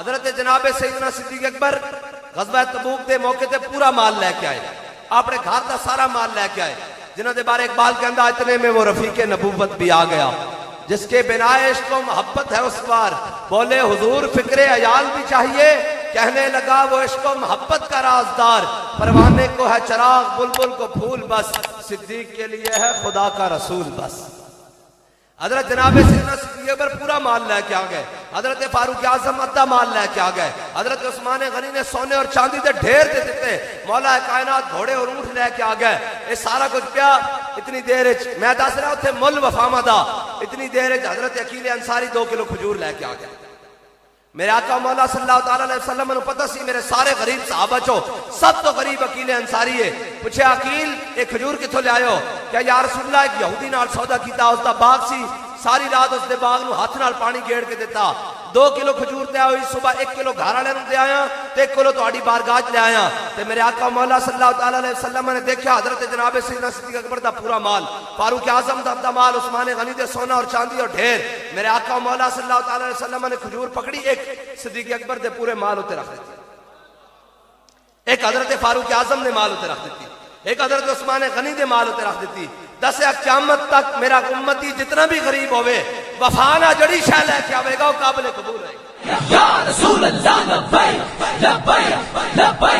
حضرت جناب سیدنا صدیق اکبر غزوہ تبوک دے موقع تے پورا مال لے کے آئے، اپنے گھر دا سارا مال لے کے آئے، جنہوں دے بارے اقبال کہندا اتنے میں وہ رفیق نبوت بھی آ گیا، جس کے بنا عشق و محبت ہے اس بار، بولے حضور فکر عیال بھی چاہیے، کہنے لگا وہ عشق و محبت کا رازدار، پروانے کو ہے چراغ بلبل کو پھول بس، صدیق کے لیے ہے خدا کا رسول بس۔ حضرت جناب سیدنا صدیق اکبر پورا مال لے کے آ گئے، حضرت فاروق اعظم ادھا مال لے کے آ گئے، حضرت عثمان غنی نے سونے اور چاندی دے ڈھیر دے دیتے، مولا کائنات گھوڑے اور اونٹ لے کے آ گئے، یہ سارا کچھ پیا اتنی دیر میں دس رہا اتنے مل وفامہ دا، اتنی دیر حضرت عقیل انصاری 2 کلو کھجور لے کے آ گئے۔ میرے آقا مولا صلی اللہ تعالیٰ علیہ وسلم نے پتہ سی میرے سارے غریب صحابہ چو سب تو غریب عقیل انصاری ہے، پوچھے عقیل ایک کھجور کتھوں لے آئے ہو؟ کیا یا رسول اللہ ایک یہودی نال سودا کیتا، اس دا باغ سی، ساری رات اس دے باغ نو ہاتھ نال پانی گیڑ کے دیتا، 2 کلو کھجور تے ہوئی، صبح 1 کلو گھر والے نوں دے آیا تے 1 کلو تہاڈی بارگاہ لے آیا، تے میرے آقا مولا صلی اللہ تعالیٰ علیہ وسلم نے دیکھا حضرت جناب سیدنا صدیق اکبر دا پورا مال، فاروق اعظم دا مال، عثمان غنی دے سونا اور چاندی اور ڈھیر، میرے آقا مولا صلی اللہ تعالیٰ علیہ وسلم نے کھجور پکڑی، ایک صدیق اکبر دے پورے مال ہوتے رکھ دیتی، ایک حضرت فاروق اعظم نے مال ہوتے رکھ دیتی، ایک حضرت عثمان غنی دے مال ہوتے رکھ دیتی، دسیا قیامت تک میرا امتی جتنا بھی غریب ہوئے وفانا جڑی شہ لے کے آئے گا وہ قابل قبول ہے۔ یا رسول اللہ لبیک لبیک لبیک